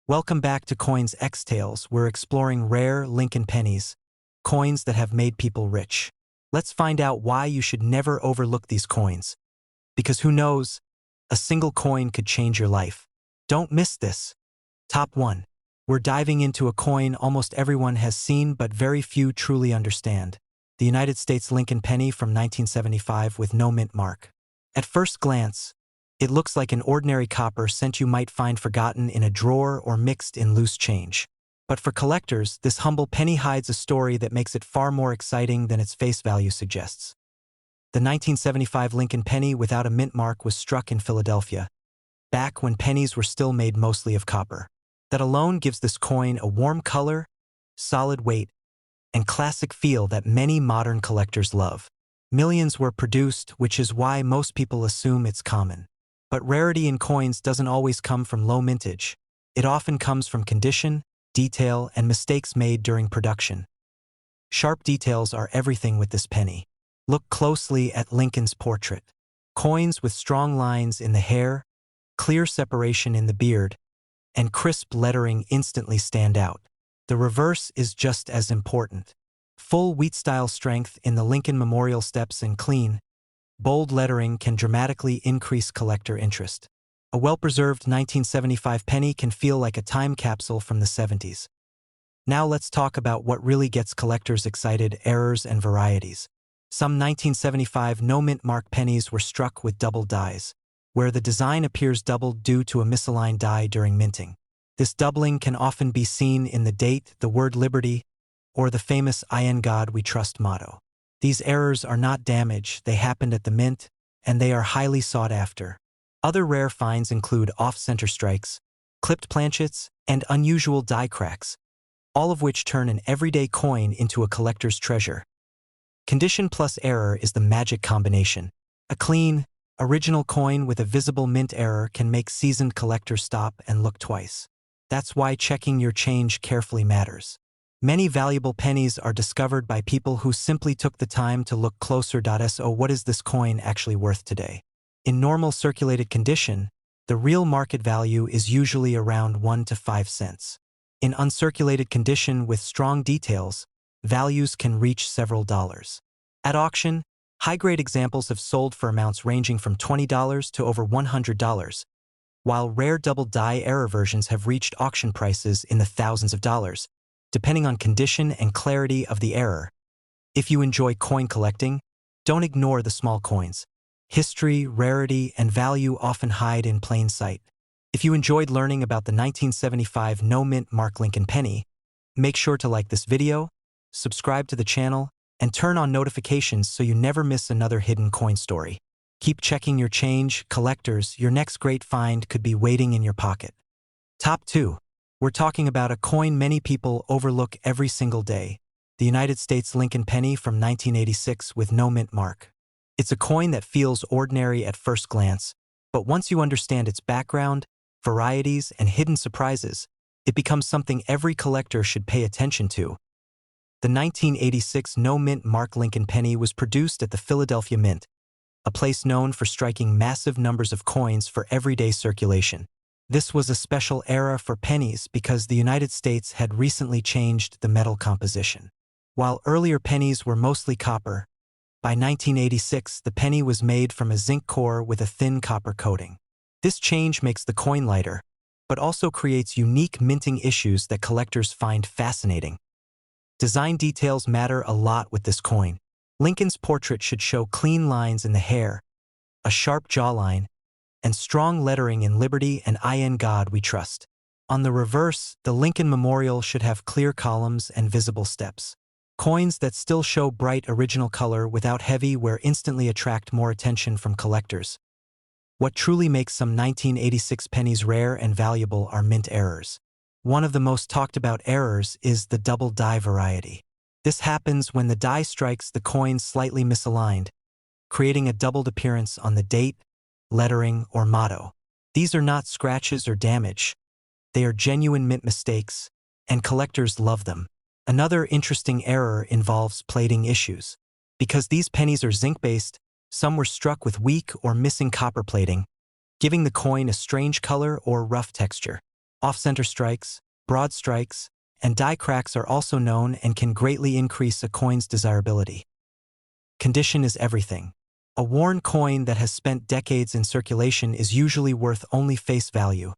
Welcome back to Coins X Tales. We're exploring rare Lincoln pennies, coins that have made people rich. Let's find out why you should never overlook these coins. Because who knows, a single coin could change your life. Don't miss this. Top 1. We're diving into a coin almost everyone has seen but very few truly understand. The United States Lincoln penny from 1975 with no mint mark. At first glance, it looks like an ordinary copper cent you might find forgotten in a drawer or mixed in loose change. But for collectors, this humble penny hides a story that makes it far more exciting than its face value suggests. The 1975 Lincoln penny without a mint mark was struck in Philadelphia, back when pennies were still made mostly of copper. That alone gives this coin a warm color, solid weight, and classic feel that many modern collectors love. Millions were produced, which is why most people assume it's common. But rarity in coins doesn't always come from low mintage. It often comes from condition, detail, and mistakes made during production. Sharp details are everything with this penny. Look closely at Lincoln's portrait. Coins with strong lines in the hair, clear separation in the beard, and crisp lettering instantly stand out. The reverse is just as important. Full wheat-style strength in the Lincoln memorial steps and clean, bold lettering can dramatically increase collector interest. A well-preserved 1975 penny can feel like a time capsule from the 70s. Now let's talk about what really gets collectors excited: errors and varieties. Some 1975 no-mint mark pennies were struck with double dies, where the design appears doubled due to a misaligned die during minting. This doubling can often be seen in the date, the word liberty, or the famous "In God We Trust" motto. These errors are not damage, they happened at the mint, and they are highly sought after. Other rare finds include off-center strikes, clipped planchets, and unusual die cracks, all of which turn an everyday coin into a collector's treasure. Condition plus error is the magic combination. A clean, original coin with a visible mint error can make seasoned collectors stop and look twice. That's why checking your change carefully matters. Many valuable pennies are discovered by people who simply took the time to look closer. So what is this coin actually worth today? In normal circulated condition, the real market value is usually around 1 to 5 cents. In uncirculated condition with strong details, values can reach several dollars. At auction, high-grade examples have sold for amounts ranging from $20 to over $100, while rare double die error versions have reached auction prices in the thousands of dollars, depending on condition and clarity of the error. If you enjoy coin collecting, don't ignore the small coins. History, rarity, and value often hide in plain sight. If you enjoyed learning about the 1975 no-mint mark Lincoln penny, make sure to like this video, subscribe to the channel, and turn on notifications so you never miss another hidden coin story. Keep checking your change, collectors. Your next great find could be waiting in your pocket. Top 2. We're talking about a coin many people overlook every single day, the United States Lincoln penny from 1986 with no mint mark. It's a coin that feels ordinary at first glance, but once you understand its background, varieties, and hidden surprises, it becomes something every collector should pay attention to. The 1986 no mint mark Lincoln penny was produced at the Philadelphia Mint, a place known for striking massive numbers of coins for everyday circulation. This was a special era for pennies because the United States had recently changed the metal composition. While earlier pennies were mostly copper, by 1986 the penny was made from a zinc core with a thin copper coating. This change makes the coin lighter, but also creates unique minting issues that collectors find fascinating. Design details matter a lot with this coin. Lincoln's portrait should show clean lines in the hair, a sharp jawline, and strong lettering in Liberty and "In God We Trust." On the reverse, the Lincoln memorial should have clear columns and visible steps. Coins that still show bright original color without heavy wear instantly attract more attention from collectors. What truly makes some 1986 pennies rare and valuable are mint errors. One of the most talked about errors is the double die variety. This happens when the die strikes the coin slightly misaligned, creating a doubled appearance on the date, lettering, or motto. These are not scratches or damage. They are genuine mint mistakes, and collectors love them. Another interesting error involves plating issues. Because these pennies are zinc-based, some were struck with weak or missing copper plating, giving the coin a strange color or rough texture. Off-center strikes, broad strikes, and die cracks are also known and can greatly increase a coin's desirability. Condition is everything. A worn coin that has spent decades in circulation is usually worth only face value,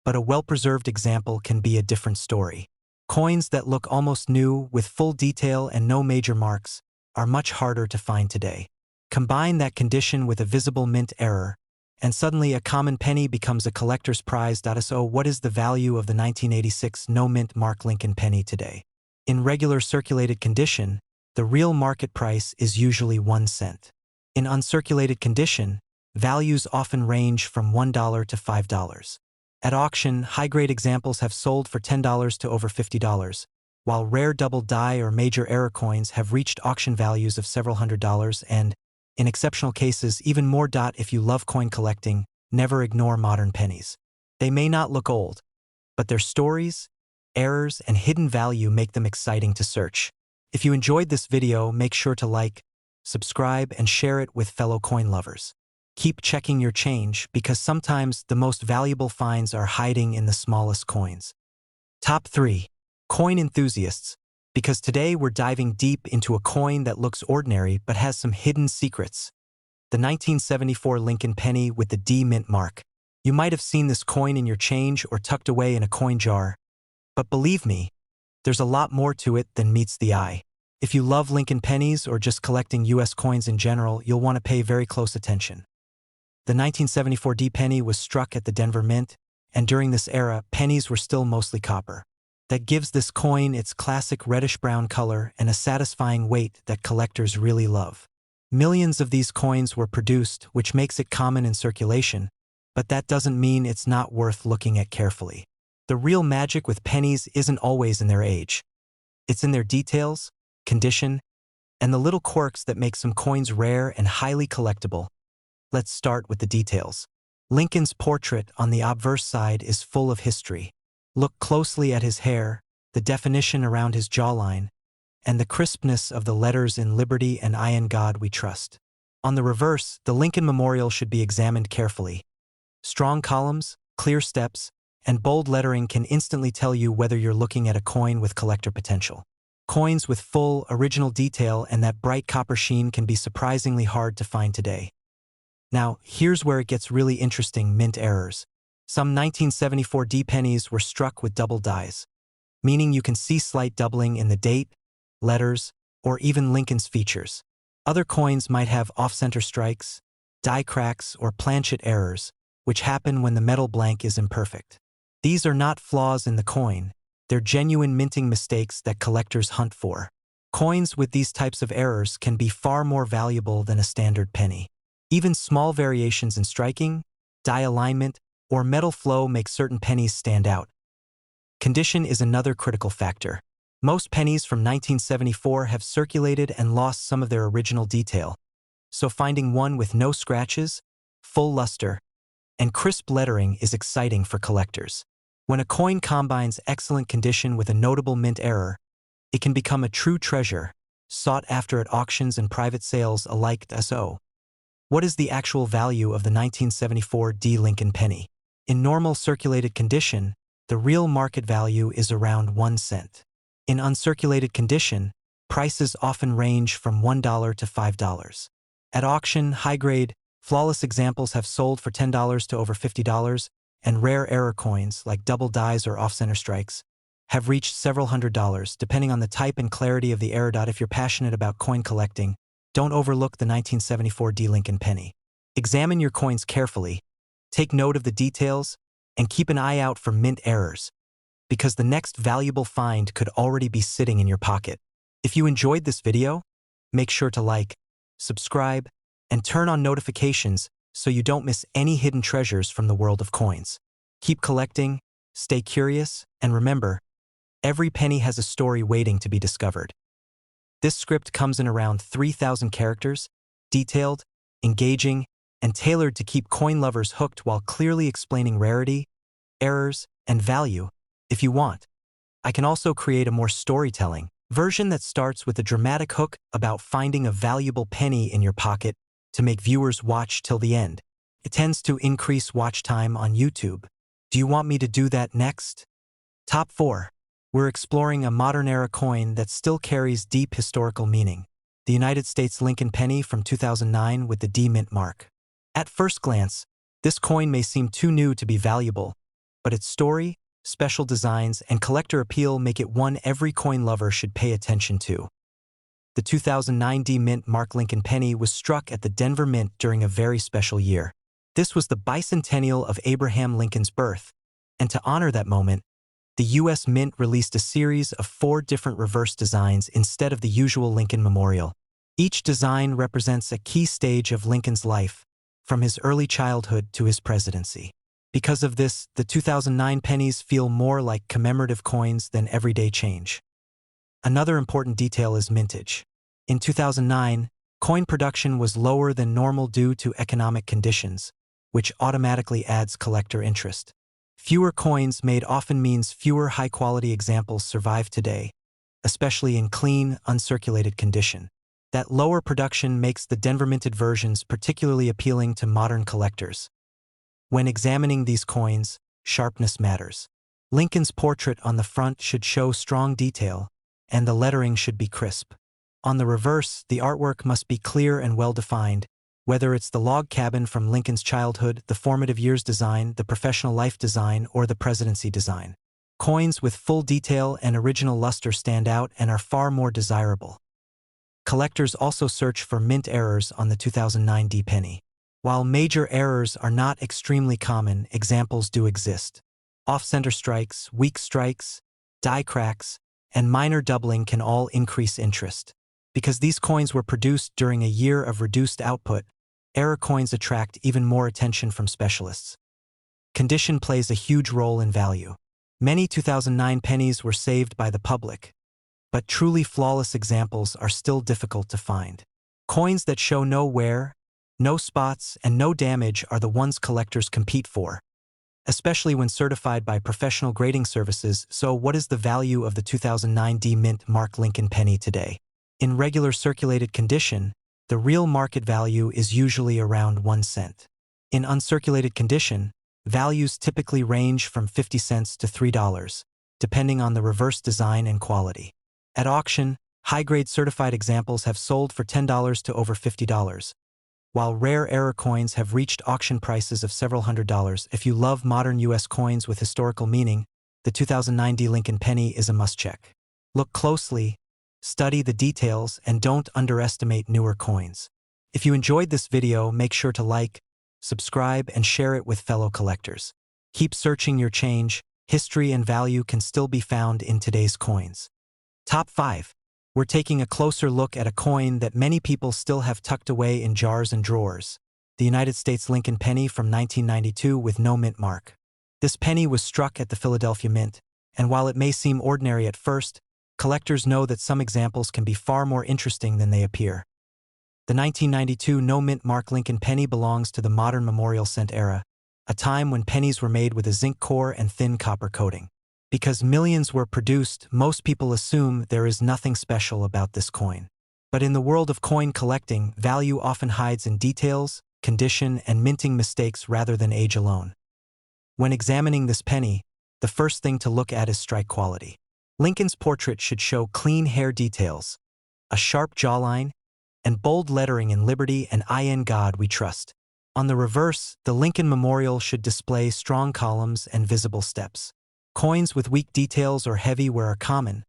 but a well-preserved example can be a different story. Coins that look almost new, with full detail and no major marks, are much harder to find today. Combine that condition with a visible mint error, and suddenly a common penny becomes a collector's prize. So what is the value of the 1986 no-mint mark Lincoln penny today? In regular circulated condition, the real market price is usually 1 cent. In uncirculated condition, values often range from $1 to $5. At auction, high-grade examples have sold for $10 to over $50, while rare double die or major error coins have reached auction values of several $100s and, in exceptional cases, even more. If you love coin collecting, never ignore modern pennies. They may not look old, but their stories, errors, and hidden value make them exciting to search. If you enjoyed this video, make sure to like, subscribe, and share it with fellow coin lovers. Keep checking your change because sometimes the most valuable finds are hiding in the smallest coins. Top 3. Coin enthusiasts. Because today we're diving deep into a coin that looks ordinary but has some hidden secrets. The 1974 Lincoln penny with the D mint mark. You might have seen this coin in your change or tucked away in a coin jar. But believe me, there's a lot more to it than meets the eye. If you love Lincoln pennies or just collecting US coins in general, you'll want to pay very close attention. The 1974 D penny was struck at the Denver Mint, and during this era, pennies were still mostly copper. That gives this coin its classic reddish-brown color and a satisfying weight that collectors really love. Millions of these coins were produced, which makes it common in circulation, but that doesn't mean it's not worth looking at carefully. The real magic with pennies isn't always in their age. It's in their details, condition, and the little quirks that make some coins rare and highly collectible. Let's start with the details. Lincoln's portrait on the obverse side is full of history. Look closely at his hair, the definition around his jawline, and the crispness of the letters in Liberty and I in God We Trust. On the reverse, the Lincoln Memorial should be examined carefully. Strong columns, clear steps, and bold lettering can instantly tell you whether you're looking at a coin with collector potential. Coins with full, original detail and that bright copper sheen can be surprisingly hard to find today. Now, here's where it gets really interesting: mint errors. Some 1974 D pennies were struck with double dies, meaning you can see slight doubling in the date, letters, or even Lincoln's features. Other coins might have off-center strikes, die cracks, or planchet errors, which happen when the metal blank is imperfect. These are not flaws in the coin, they're genuine minting mistakes that collectors hunt for. Coins with these types of errors can be far more valuable than a standard penny. Even small variations in striking, die alignment, or metal flow make certain pennies stand out. Condition is another critical factor. Most pennies from 1974 have circulated and lost some of their original detail, so finding one with no scratches, full luster, and crisp lettering is exciting for collectors. When a coin combines excellent condition with a notable mint error, it can become a true treasure, sought after at auctions and private sales alike. So, what is the actual value of the 1974 D Lincoln penny? In normal circulated condition, the real market value is around 1 cent. In uncirculated condition, prices often range from $1 to $5. At auction, high-grade, flawless examples have sold for $10 to over $50, and rare error coins, like double dies or off-center strikes, have reached several $100s, depending on the type and clarity of the error. If you're passionate about coin collecting, don't overlook the 1974 D Lincoln penny. Examine your coins carefully, take note of the details, and keep an eye out for mint errors, because the next valuable find could already be sitting in your pocket. If you enjoyed this video, make sure to like, subscribe, and turn on notifications so you don't miss any hidden treasures from the world of coins. Keep collecting, stay curious, and remember, every penny has a story waiting to be discovered. This script comes in around 3,000 characters, detailed, engaging, and tailored to keep coin lovers hooked while clearly explaining rarity, errors, and value. If you want, I can also create a more storytelling version that starts with a dramatic hook about finding a valuable penny in your pocket to make viewers watch till the end. It tends to increase watch time on YouTube. Do you want me to do that next? Top 4. We're exploring a modern-era coin that still carries deep historical meaning. The United States Lincoln Penny from 2009 with the D mint mark. At first glance, this coin may seem too new to be valuable, but its story, special designs, and collector appeal make it one every coin lover should pay attention to. The 2009 D mint mark Lincoln Penny was struck at the Denver Mint during a very special year. This was the bicentennial of Abraham Lincoln's birth, and to honor that moment, the U.S. Mint released a series of 4 different reverse designs instead of the usual Lincoln Memorial. Each design represents a key stage of Lincoln's life, from his early childhood to his presidency. Because of this, the 2009 pennies feel more like commemorative coins than everyday change. Another important detail is mintage. In 2009, coin production was lower than normal due to economic conditions, which automatically adds collector interest. Fewer coins made often means fewer high-quality examples survive today, especially in clean, uncirculated condition. That lower production makes the Denver minted versions particularly appealing to modern collectors. When examining these coins, sharpness matters. Lincoln's portrait on the front should show strong detail, and the lettering should be crisp. On the reverse, the artwork must be clear and well-defined, whether it's the log cabin from Lincoln's childhood, the formative years design, the professional life design, or the presidency design. Coins with full detail and original luster stand out and are far more desirable. Collectors also search for mint errors on the 2009 D penny. While major errors are not extremely common, examples do exist. Off-center strikes, weak strikes, die cracks, and minor doubling can all increase interest. Because these coins were produced during a year of reduced output, error coins attract even more attention from specialists. Condition plays a huge role in value. Many 2009 pennies were saved by the public, but truly flawless examples are still difficult to find. Coins that show no wear, no spots, and no damage are the ones collectors compete for, especially when certified by professional grading services. So what is the value of the 2009 D mint mark Lincoln Penny today? In regular circulated condition, the real market value is usually around 1 cent. In uncirculated condition, values typically range from 50 cents to $3, depending on the reverse design and quality. At auction, high-grade certified examples have sold for $10 to over $50, while rare error coins have reached auction prices of several $100s. If you love modern U.S. coins with historical meaning, the 2009 D Lincoln Penny is a must-check. Look closely, study the details, and don't underestimate newer coins. If you enjoyed this video, make sure to like, subscribe, and share it with fellow collectors. Keep searching your change. History and value can still be found in today's coins. Top 5. We're taking a closer look at a coin that many people still have tucked away in jars and drawers. The United States Lincoln Penny from 1992 with no mint mark. This penny was struck at the Philadelphia Mint, and while it may seem ordinary at first, collectors know that some examples can be far more interesting than they appear. The 1992 no mint mark Lincoln Penny belongs to the modern memorial cent era, a time when pennies were made with a zinc core and thin copper coating. Because millions were produced, most people assume there is nothing special about this coin. But in the world of coin collecting, value often hides in details, condition, and minting mistakes rather than age alone. When examining this penny, the first thing to look at is strike quality. Lincoln's portrait should show clean hair details, a sharp jawline, and bold lettering in Liberty and In God We Trust. On the reverse, the Lincoln Memorial should display strong columns and visible steps. Coins with weak details or heavy wear are common,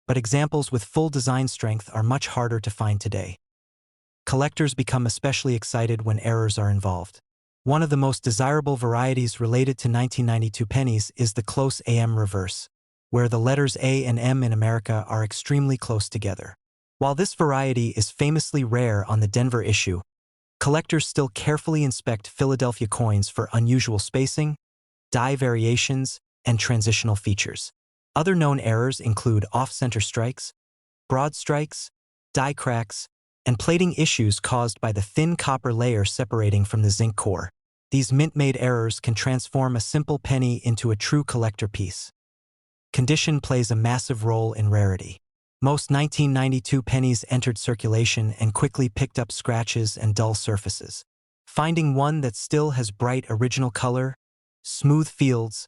but examples with full design strength are much harder to find today. Collectors become especially excited when errors are involved. One of the most desirable varieties related to 1992 pennies is the close AM reverse, where the letters A and M in America are extremely close together. While this variety is famously rare on the Denver issue, collectors still carefully inspect Philadelphia coins for unusual spacing, die variations, and transitional features. Other known errors include off-center strikes, broad strikes, die cracks, and plating issues caused by the thin copper layer separating from the zinc core. These mint-made errors can transform a simple penny into a true collector piece. Condition plays a massive role in rarity. Most 1992 pennies entered circulation and quickly picked up scratches and dull surfaces. Finding one that still has bright original color, smooth fields,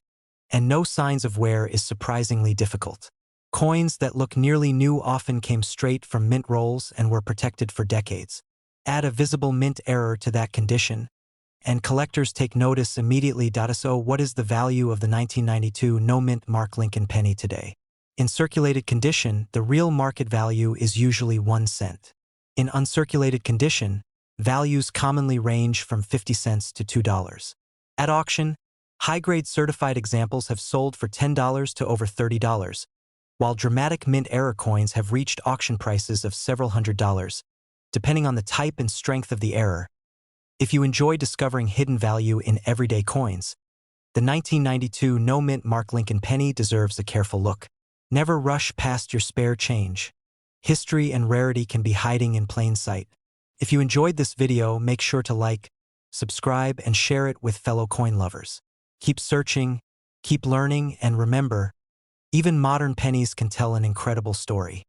and no signs of wear is surprisingly difficult. Coins that look nearly new often came straight from mint rolls and were protected for decades. Add a visible mint error to that condition, and collectors take notice immediately. So what is the value of the 1992 no-mint mark Lincoln penny today? In circulated condition, the real market value is usually 1 cent. In uncirculated condition, values commonly range from 50 cents to $2. At auction, high-grade certified examples have sold for $10 to over $30, while dramatic mint error coins have reached auction prices of several $100s, depending on the type and strength of the error. If you enjoy discovering hidden value in everyday coins, the 1992 no-mint mark Lincoln penny deserves a careful look. Never rush past your spare change. History and rarity can be hiding in plain sight. If you enjoyed this video, make sure to like, subscribe, and share it with fellow coin lovers. Keep searching, keep learning, and remember, even modern pennies can tell an incredible story.